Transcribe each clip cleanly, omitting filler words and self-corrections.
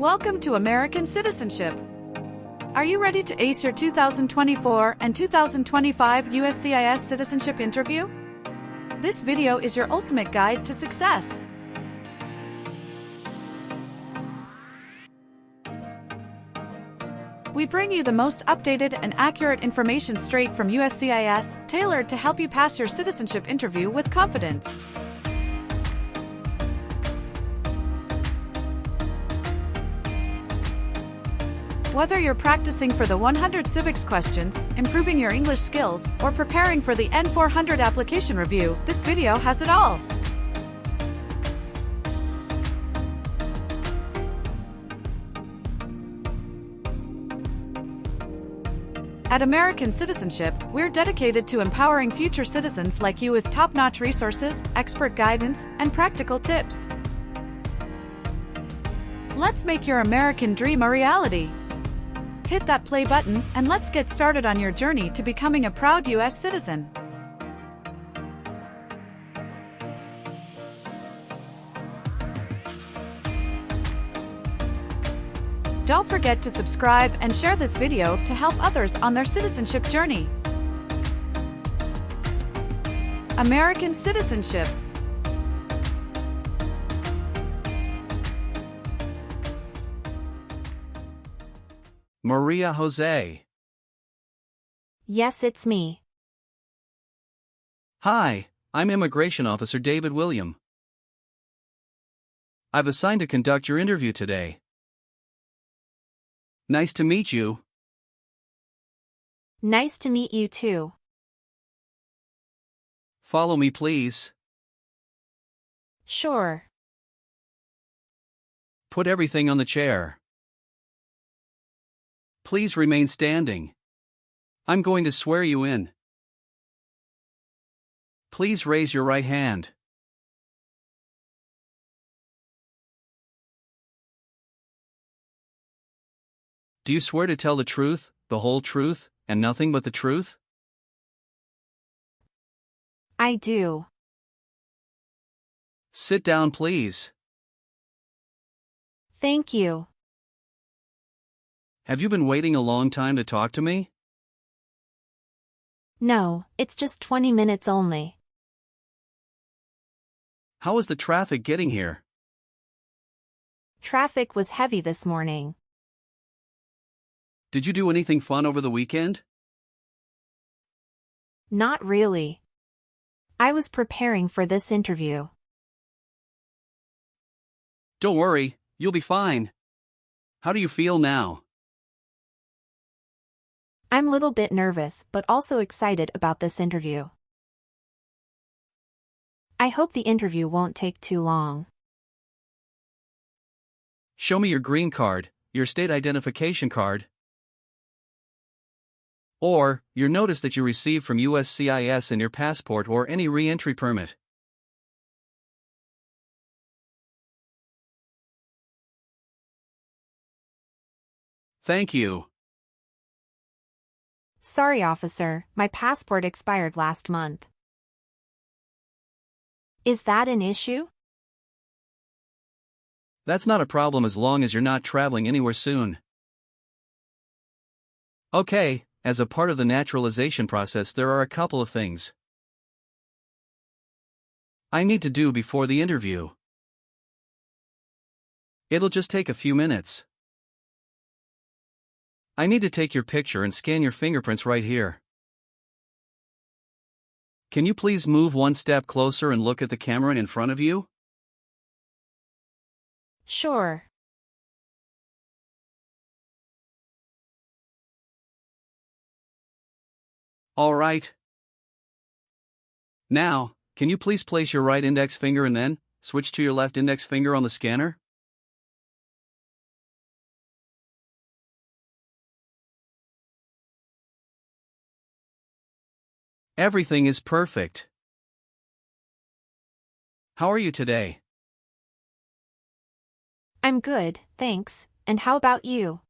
Welcome to American Citizenship. Are you ready to ace your 2024 and 2025 USCIS citizenship interview? This video is your ultimate guide to success. We bring you the most updated and accurate information straight from USCIS, tailored to help you pass your citizenship interview with confidence. Whether you're practicing for the 100 civics questions, improving your English skills, or preparing for the N-400 application review, this video has it all. At American Citizenship, we're dedicated to empowering future citizens like you with top-notch resources, expert guidance, and practical tips. Let's make your American dream a reality. Hit that play button, and let's get started on your journey to becoming a proud U.S. citizen. Don't forget to subscribe and share this video to help others on their citizenship journey. American Citizenship. Maria Jose. Yes, it's me. Hi, I'm Immigration Officer David William. I've assigned to conduct your interview today. Nice to meet you. Nice to meet you too. Follow me, please. Sure. Put everything on the chair. Please remain standing. I'm going to swear you in. Please raise your right hand. Do you swear to tell the truth, the whole truth, and nothing but the truth? I do. Sit down, please. Thank you. Have you been waiting a long time to talk to me? No, it's just 20 minutes only. How was the traffic getting here? Traffic was heavy this morning. Did you do anything fun over the weekend? Not really. I was preparing for this interview. Don't worry, you'll be fine. How do you feel now? I'm a little bit nervous but also excited about this interview. I hope the interview won't take too long. Show me your green card, your state identification card, or your notice that you received from USCIS and your passport or any re-entry permit. Thank you. Sorry, officer, my passport expired last month. Is that an issue? That's not a problem as long as you're not traveling anywhere soon. Okay, as a part of the naturalization process, there are a couple of things I need to do before the interview. It'll just take a few minutes. I need to take your picture and scan your fingerprints right here. Can you please move one step closer and look at the camera in front of you? Sure. All right. Now, can you please place your right index finger and then switch to your left index finger on the scanner? Everything is perfect. How are you today? I'm good, thanks, and how about you?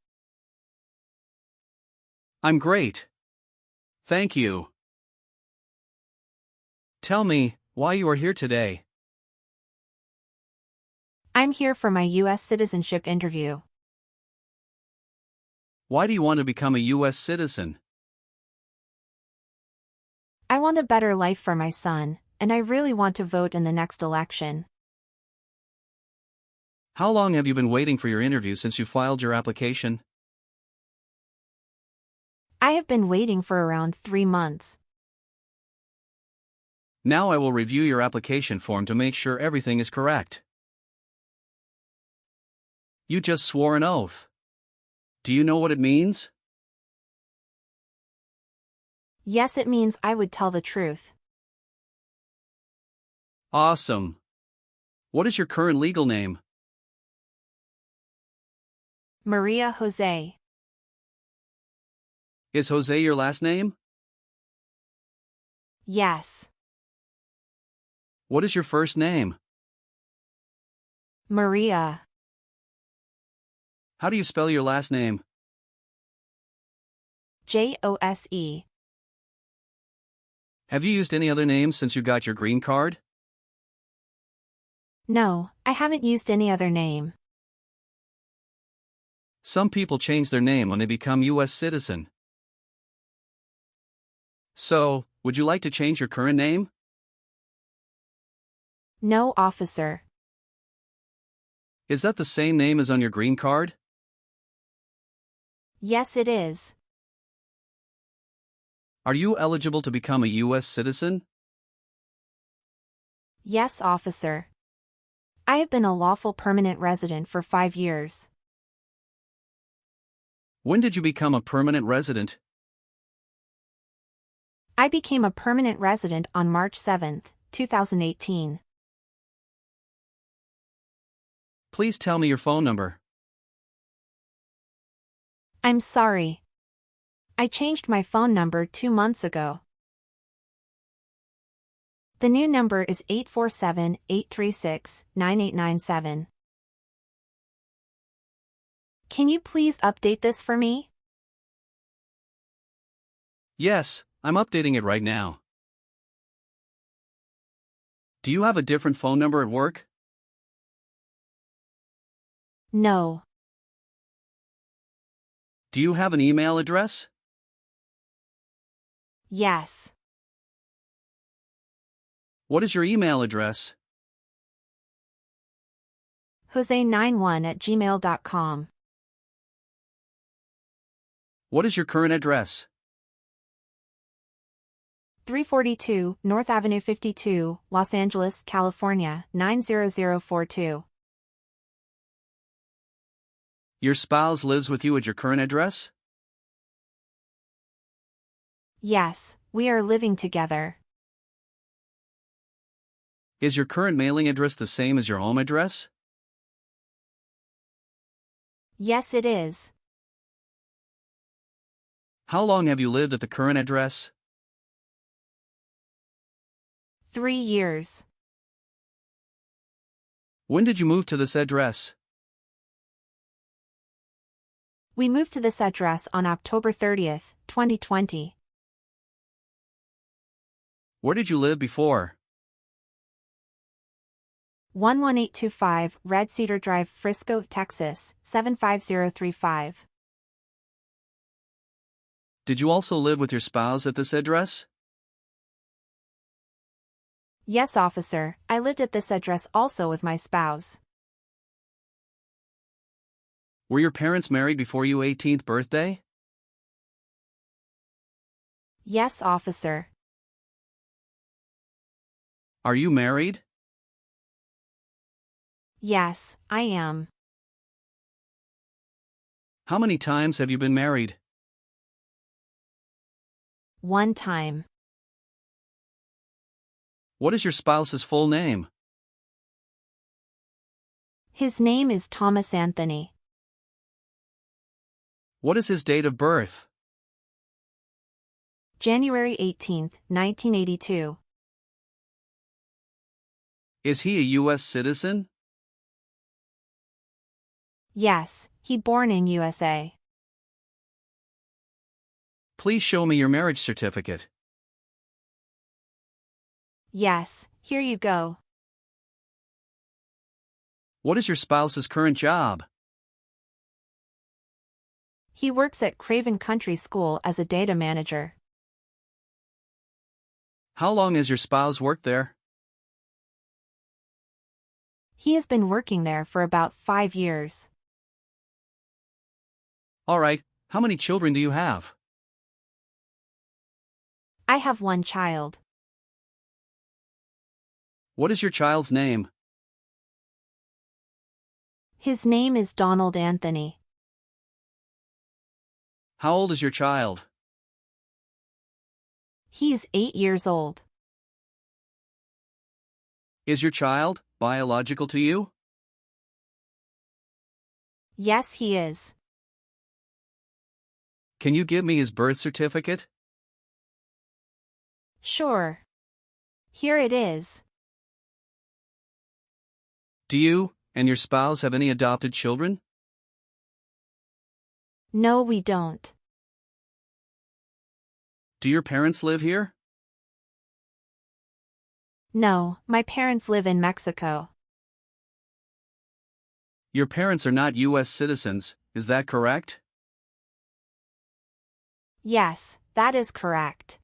I'm great. Thank you. Tell me why you are here today. I'm here for my U.S. citizenship interview. Why do you want to become a U.S. citizen? I want a better life for my son, and I really want to vote in the next election. How long have you been waiting for your interview since you filed your application? I have been waiting for around 3 months. Now I will review your application form to make sure everything is correct. You just swore an oath. Do you know what it means? Yes, it means I would tell the truth. Awesome. What is your current legal name? Maria Jose. Is Jose your last name? Yes. What is your first name? Maria. How do you spell your last name? Jose. Have you used any other names since you got your green card? No, I haven't used any other name. Some people change their name when they become U.S. citizen. So, would you like to change your current name? No, officer. Is that the same name as on your green card? Yes, it is. Are you eligible to become a U.S. citizen? Yes, officer. I have been a lawful permanent resident for 5 years. When did you become a permanent resident? I became a permanent resident on March 7, 2018. Please tell me your phone number. I'm sorry. I changed my phone number 2 months ago. The new number is 847-836-9897. Can you please update this for me? Yes, I'm updating it right now. Do you have a different phone number at work? No. Do you have an email address? Yes. What is your email address? Jose91@gmail.com. What is your current address? 342 North Avenue 52, Los Angeles, California, 90042. Your spouse lives with you at your current address? Yes, we are living together. Is your current mailing address the same as your home address? Yes, it is. How long have you lived at the current address? 3 years. When did you move to this address? We moved to this address on October 30, 2020. Where did you live before? 11825 Red Cedar Drive, Frisco, Texas, 75035. Did you also live with your spouse at this address? Yes, officer, I lived at this address also with my spouse. Were your parents married before your 18th birthday? Yes, officer. Are you married? Yes, I am. How many times have you been married? 1 time. What is your spouse's full name? His name is Thomas Anthony. What is his date of birth? January 18, 1982. Is he a U.S. citizen? Yes, he born in USA. Please show me your marriage certificate. Yes, here you go. What is your spouse's current job? He works at Craven Country School as a data manager. How long has your spouse worked there? He has been working there for about 5 years. All right, how many children do you have? I have one child. What is your child's name? His name is Donald Anthony. How old is your child? He is 8 years old. Is your child biological to you? Yes, he is. Can you give me his birth certificate? Sure. Here it is. Do you and your spouse have any adopted children? No, we don't. Do your parents live here? No, my parents live in Mexico. Your parents are not U.S. citizens, is that correct? Yes, that is correct.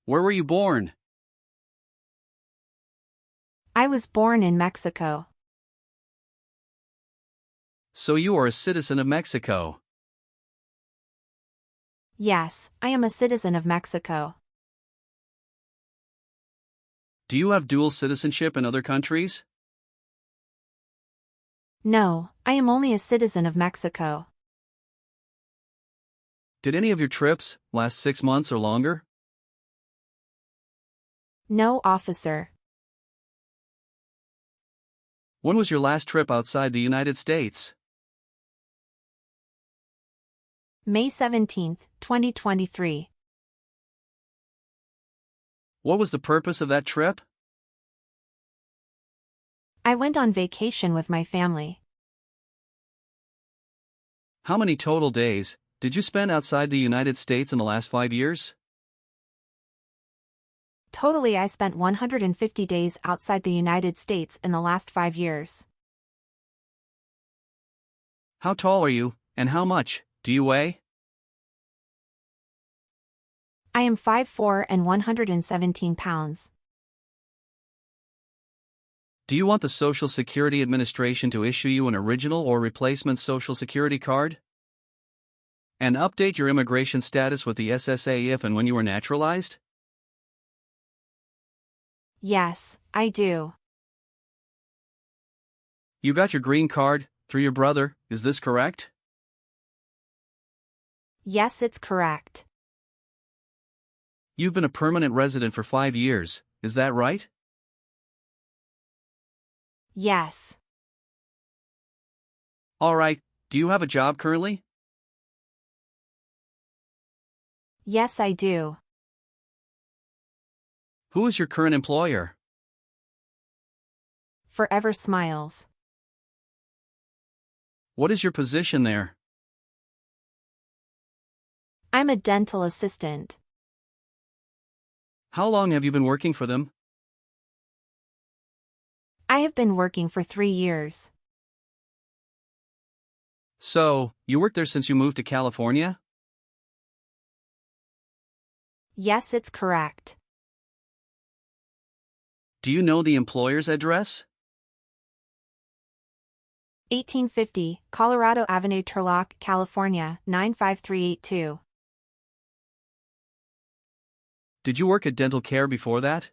Where were you born? I was born in Mexico. So you are a citizen of Mexico. Yes, I am a citizen of Mexico. Do you have dual citizenship in other countries? No, I am only a citizen of Mexico. Did any of your trips last 6 months or longer? No, officer. When was your last trip outside the United States? May 17, 2023. What was the purpose of that trip? I went on vacation with my family. How many total days did you spend outside the United States in the last 5 years? Totally, I spent 150 days outside the United States in the last 5 years. How tall are you, and how much do you weigh? I am 5'4" and 117 pounds. Do you want the Social Security Administration to issue you an original or replacement Social Security card? And update your immigration status with the SSA if and when you were naturalized? Yes, I do. You got your green card through your brother, is this correct? Yes, it's correct. You've been a permanent resident for 5 years, is that right? Yes. All right, do you have a job currently? Yes, I do. Who is your current employer? Forever Smiles. What is your position there? I'm a dental assistant. How long have you been working for them? I have been working for 3 years. So, you worked there since you moved to California? Yes, it's correct. Do you know the employer's address? 1850, Colorado Avenue, Turlock, California, 95382. Did you work at dental care before that?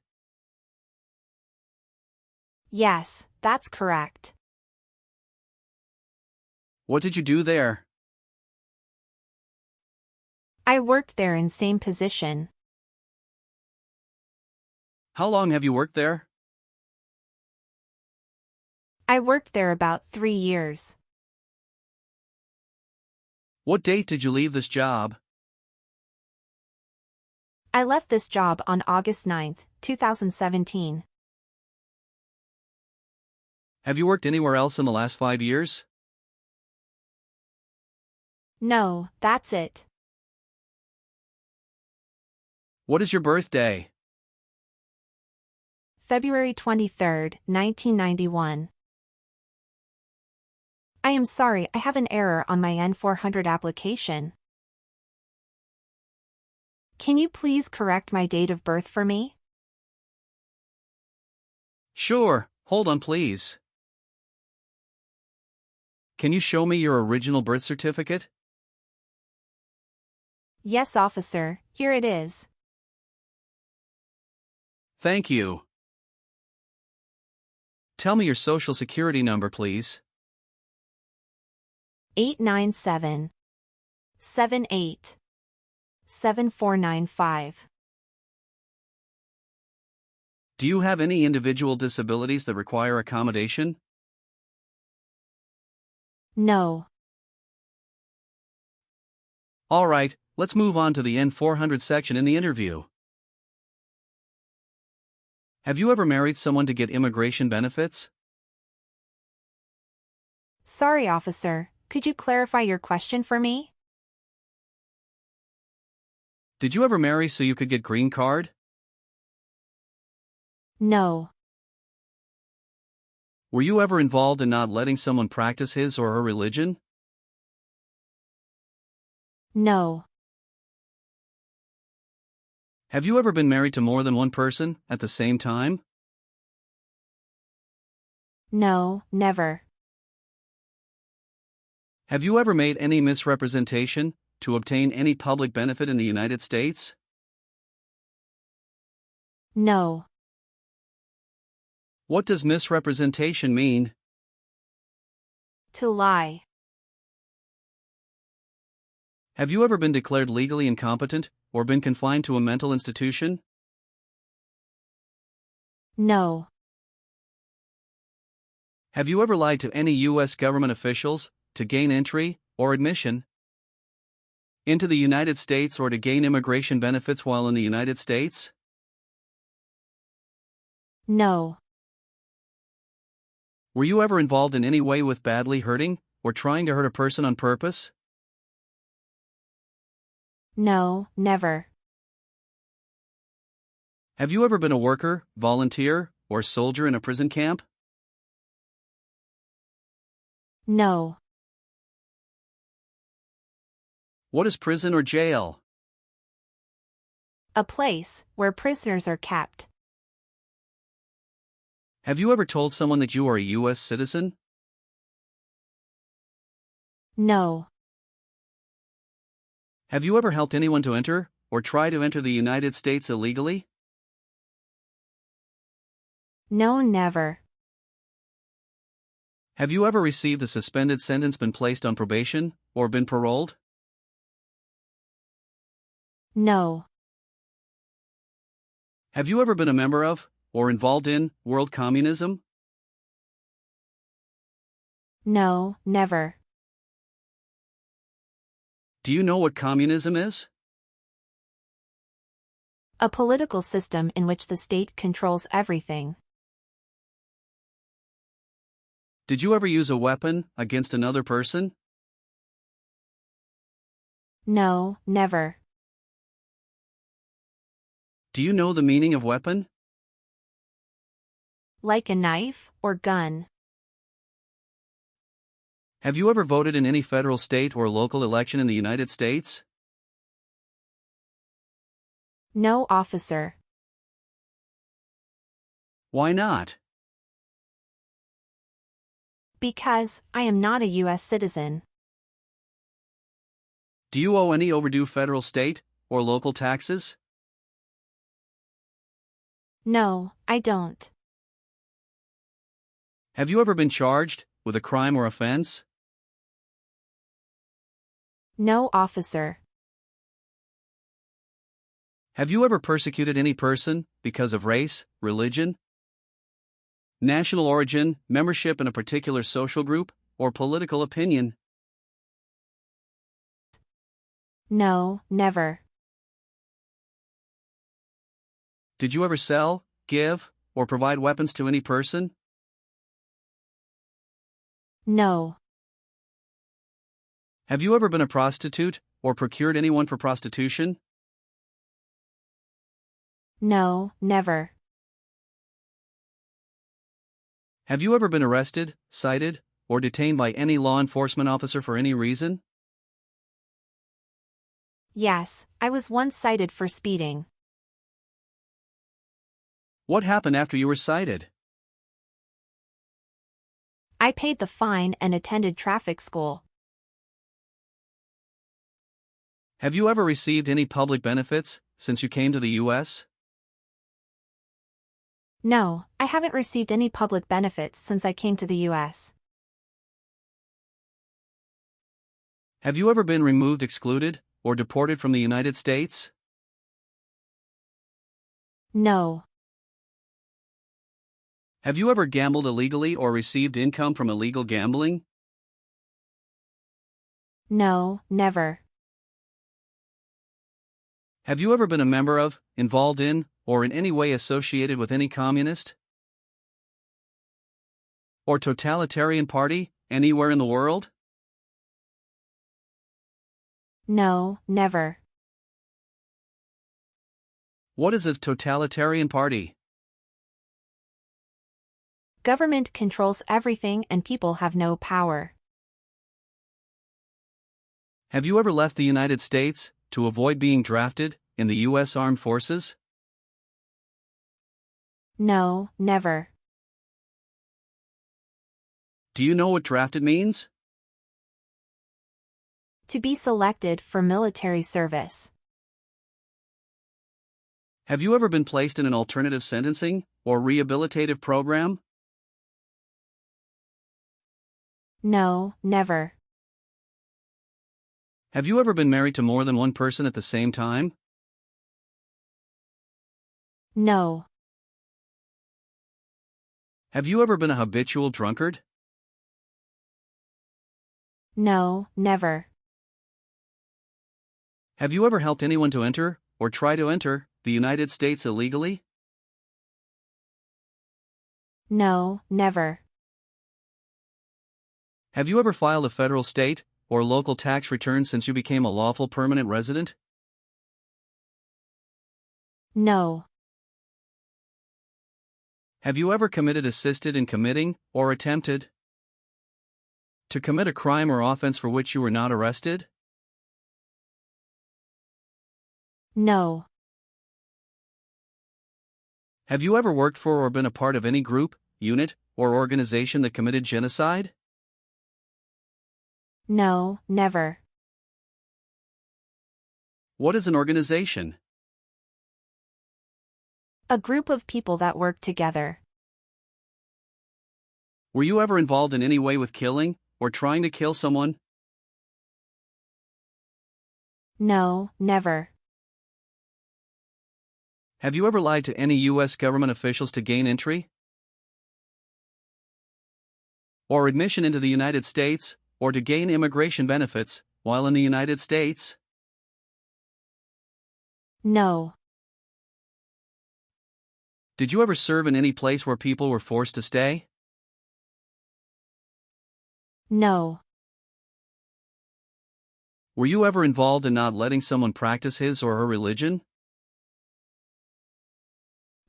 Yes, that's correct. What did you do there? I worked there in same position. How long have you worked there? I worked there about 3 years. What date did you leave this job? I left this job on August 9, 2017. Have you worked anywhere else in the last 5 years? No, that's it. What is your birthday? February 23, 1991. I am sorry, I have an error on my N-400 application. Can you please correct my date of birth for me? Sure, hold on please. Can you show me your original birth certificate? Yes, officer, here it is. Thank you. Tell me your social security number, please. 897-78-7495. Do you have any individual disabilities that require accommodation? No. All right, let's move on to the N-400 section in the interview. Have you ever married someone to get immigration benefits? Sorry, officer, could you clarify your question for me? Did you ever marry so you could get green card? No. Were you ever involved in not letting someone practice his or her religion? No. Have you ever been married to more than one person at the same time? No, never. Have you ever made any misrepresentation to obtain any public benefit in the United States? No. What does misrepresentation mean? To lie. Have you ever been declared legally incompetent or been confined to a mental institution? No. Have you ever lied to any U.S. government officials to gain entry or admission into the United States or to gain immigration benefits while in the United States? No. Were you ever involved in any way with badly hurting or trying to hurt a person on purpose? No, never. Have you ever been a worker, volunteer, or soldier in a prison camp? No. What is prison or jail? A place where prisoners are kept. Have you ever told someone that you are a U.S. citizen? No. Have you ever helped anyone to enter or try to enter the United States illegally? No, never. Have you ever received a suspended sentence, been placed on probation, or been paroled? No. Have you ever been a member of, or involved in, world communism? No, never. Do you know what communism is? A political system in which the state controls everything. Did you ever use a weapon against another person? No, never. Do you know the meaning of weapon? Like a knife or gun. Have you ever voted in any federal, state, or local election in the United States? No, officer. Why not? Because I am not a U.S. citizen. Do you owe any overdue federal, state, or local taxes? No, I don't. Have you ever been charged with a crime or offense? No, officer. Have you ever persecuted any person because of race, religion, national origin, membership in a particular social group, or political opinion? No, never. Did you ever sell, give, or provide weapons to any person? No. Have you ever been a prostitute, or procured anyone for prostitution? No, never. Have you ever been arrested, cited, or detained by any law enforcement officer for any reason? Yes, I was once cited for speeding. What happened after you were cited? I paid the fine and attended traffic school. Have you ever received any public benefits since you came to the U.S.? No, I haven't received any public benefits since I came to the U.S. Have you ever been removed, excluded, or deported from the United States? No. Have you ever gambled illegally or received income from illegal gambling? No, never. Have you ever been a member of, involved in, or in any way associated with any communist or totalitarian party anywhere in the world? No, never. What is a totalitarian party? Government controls everything and people have no power. Have you ever left the United States to avoid being drafted in the U.S. Armed Forces? No, never. Do you know what drafted means? To be selected for military service. Have you ever been placed in an alternative sentencing or rehabilitative program? No, never. Have you ever been married to more than one person at the same time? No. Have you ever been a habitual drunkard? No, never. Have you ever helped anyone to enter, or try to enter, the United States illegally? No, never. Have you ever filed a federal, state, or local tax return since you became a lawful permanent resident? No. Have you ever committed, assisted in committing, or attempted to commit a crime or offense for which you were not arrested? No. Have you ever worked for or been a part of any group, unit, or organization that committed genocide? No, never. What is an organization? A group of people that work together. Were you ever involved in any way with killing, or trying to kill someone? No, never. Have you ever lied to any U.S. government officials to gain entry or admission into the United States, or to gain immigration benefits while in the United States? No. Did you ever serve in any place where people were forced to stay? No. Were you ever involved in not letting someone practice his or her religion?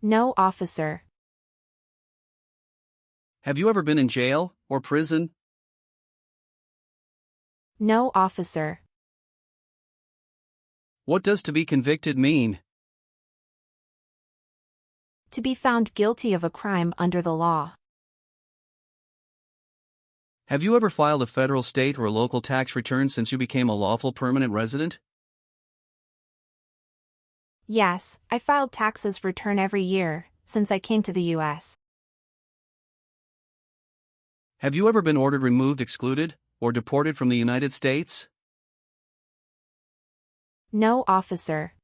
No, officer. Have you ever been in jail or prison? No, officer. What does to be convicted mean? To be found guilty of a crime under the law. Have you ever filed a federal, state, or local tax return since you became a lawful permanent resident? Yes, I filed taxes return every year since I came to the U.S. Have you ever been ordered, removed, excluded, or deported from the United States? No, officer.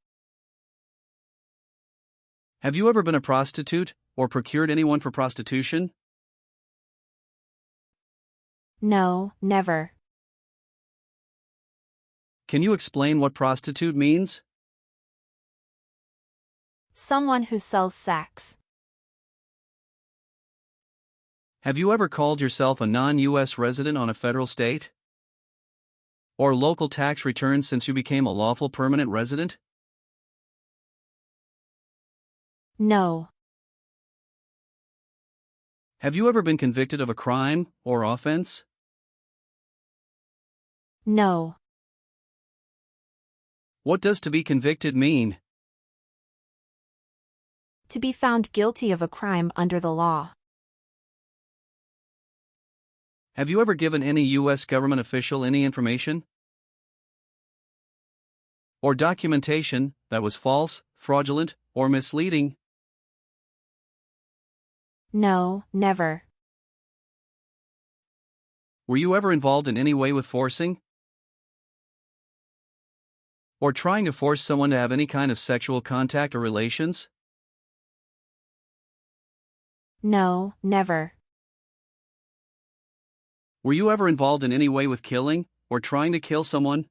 Have you ever been a prostitute, or procured anyone for prostitution? No, never. Can you explain what prostitute means? Someone who sells sex. Have you ever called yourself a non-U.S. resident on a federal, state, or local tax return since you became a lawful permanent resident? No. Have you ever been convicted of a crime or offense No. What does to be convicted mean? To be found guilty of a crime under the law. Have you ever given any U.S. government official any information or documentation that was false, fraudulent, or misleading? No, never. Were you ever involved in any way with forcing or trying to force someone to have any kind of sexual contact or relations? No, never. Were you ever involved in any way with killing or trying to kill someone?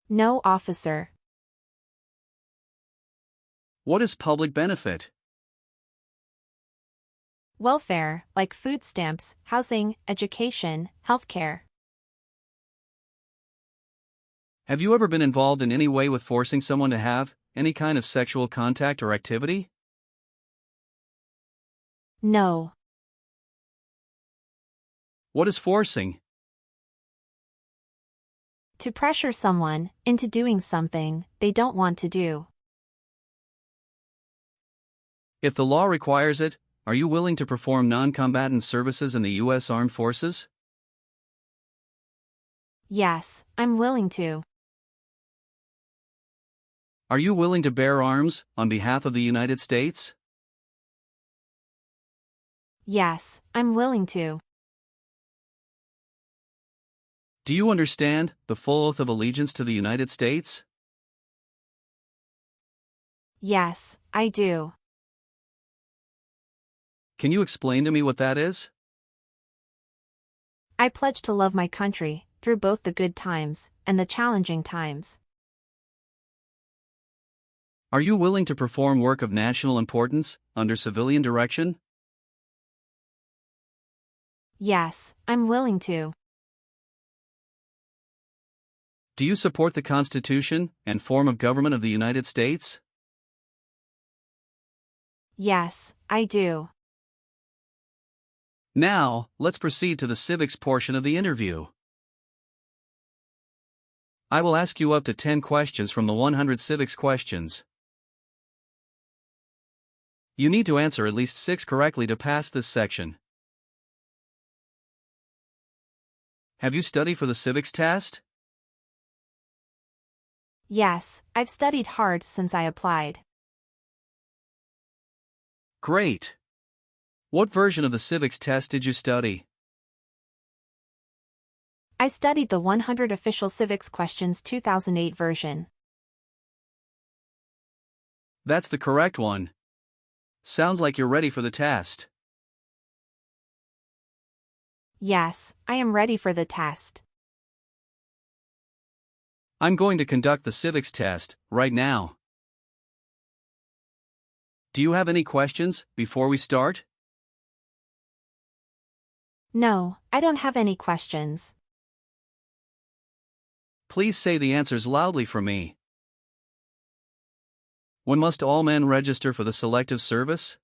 No, officer. What is public benefit? Welfare, like food stamps, housing, education, healthcare. Have you ever been involved in any way with forcing someone to have any kind of sexual contact or activity? No. What is forcing? To pressure someone into doing something they don't want to do. If the law requires it, are you willing to perform non-combatant services in the U.S. Armed Forces? Yes, I'm willing to. Are you willing to bear arms on behalf of the United States? Yes, I'm willing to. Do you understand the full oath of allegiance to the United States? Yes, I do. Can you explain to me what that is? I pledge to love my country, through both the good times and the challenging times. Are you willing to perform work of national importance under civilian direction? Yes, I'm willing to. Do you support the Constitution and form of government of the United States? Yes, I do. Now, let's proceed to the civics portion of the interview. I will ask you up to 10 questions from the 100 civics questions. You need to answer at least 6 correctly to pass this section. Have you studied for the civics test? Yes, I've studied hard since I applied. Great! What version of the civics test did you study? I studied the 100 Official Civics Questions 2008 version. That's the correct one. Sounds like you're ready for the test. Yes, I am ready for the test. I'm going to conduct the civics test right now. Do you have any questions before we start? No, I don't have any questions. Please say the answers loudly for me. When must all men register for the Selective Service?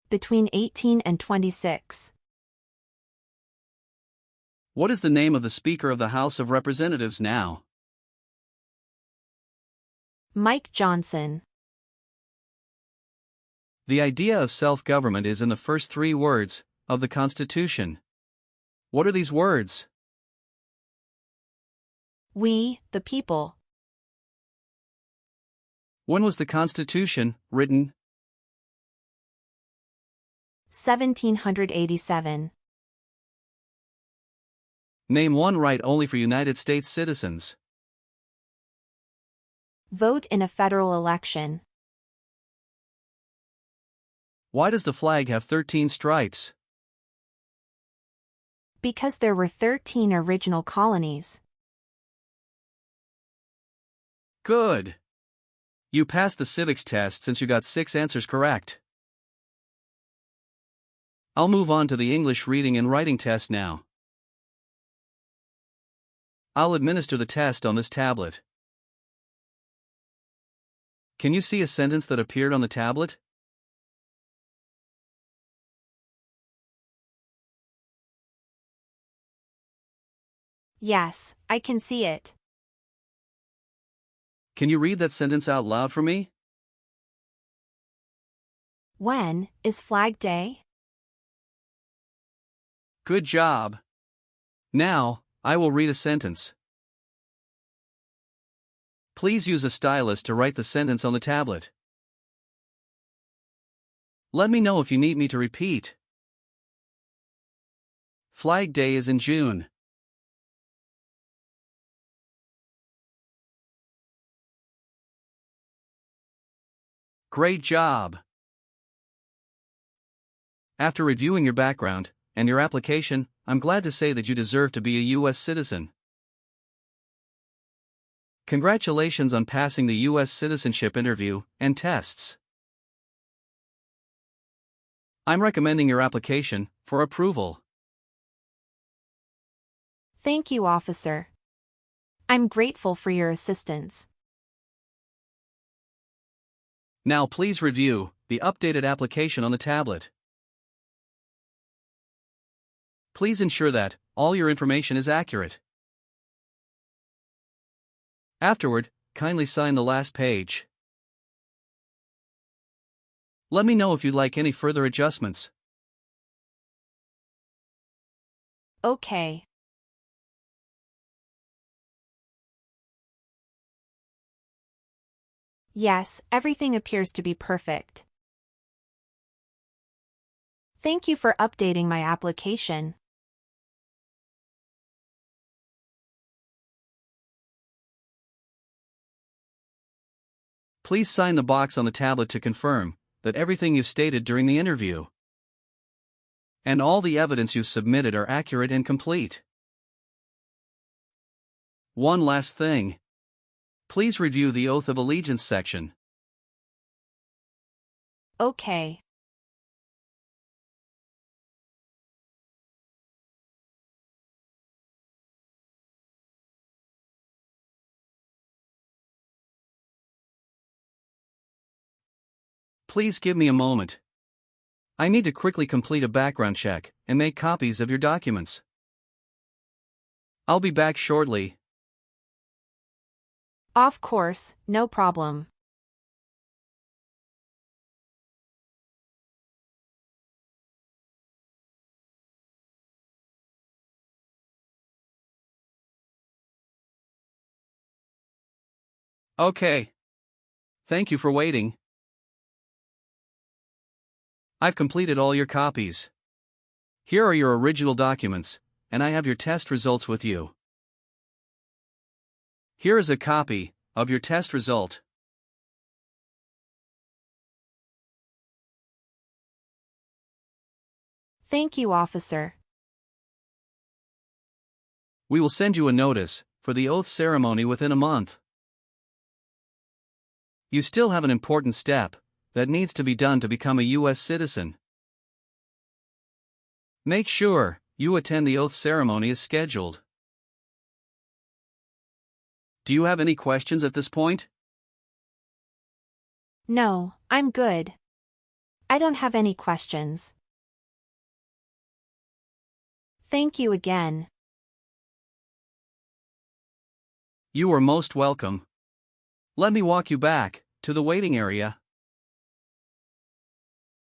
Between 18 and 26. What is the name of the Speaker of the House of Representatives now? Mike Johnson. The idea of self-government is in the first 3 words of the Constitution. What are these words? We, the people. When was the Constitution written? 1787. Name one right only for United States citizens. Vote in a federal election. Why does the flag have 13 stripes? Because there were 13 original colonies. Good! You passed the civics test since you got 6 answers correct. I'll move on to the English reading and writing test now. I'll administer the test on this tablet. Can you see a sentence that appeared on the tablet? Yes, I can see it. Can you read that sentence out loud for me? When is Flag Day? Good job. Now, I will read a sentence. Please use a stylus to write the sentence on the tablet. Let me know if you need me to repeat. Flag Day is in June. Great job! After reviewing your background and your application, I'm glad to say that you deserve to be a U.S. citizen. Congratulations on passing the U.S. citizenship interview and tests. I'm recommending your application for approval. Thank you, officer. I'm grateful for your assistance. Now please review the updated application on the tablet. Please ensure that all your information is accurate. Afterward, kindly sign the last page. Let me know if you'd like any further adjustments. Okay. Yes, everything appears to be perfect. Thank you for updating my application. Please sign the box on the tablet to confirm that everything you stated during the interview and all the evidence you've submitted are accurate and complete. One last thing. Please review the Oath of Allegiance section. Okay. Please give me a moment. I need to quickly complete a background check and make copies of your documents. I'll be back shortly. Of course, no problem. Okay. Thank you for waiting. I've completed all your copies. Here are your original documents, and I have your test results with you. Here is a copy of your test result. Thank you, officer. We will send you a notice for the oath ceremony within a month. You still have an important step that needs to be done to become a U.S. citizen. Make sure you attend the oath ceremony as scheduled. Do you have any questions at this point? No, I'm good. I don't have any questions. Thank you again. You are most welcome. Let me walk you back to the waiting area.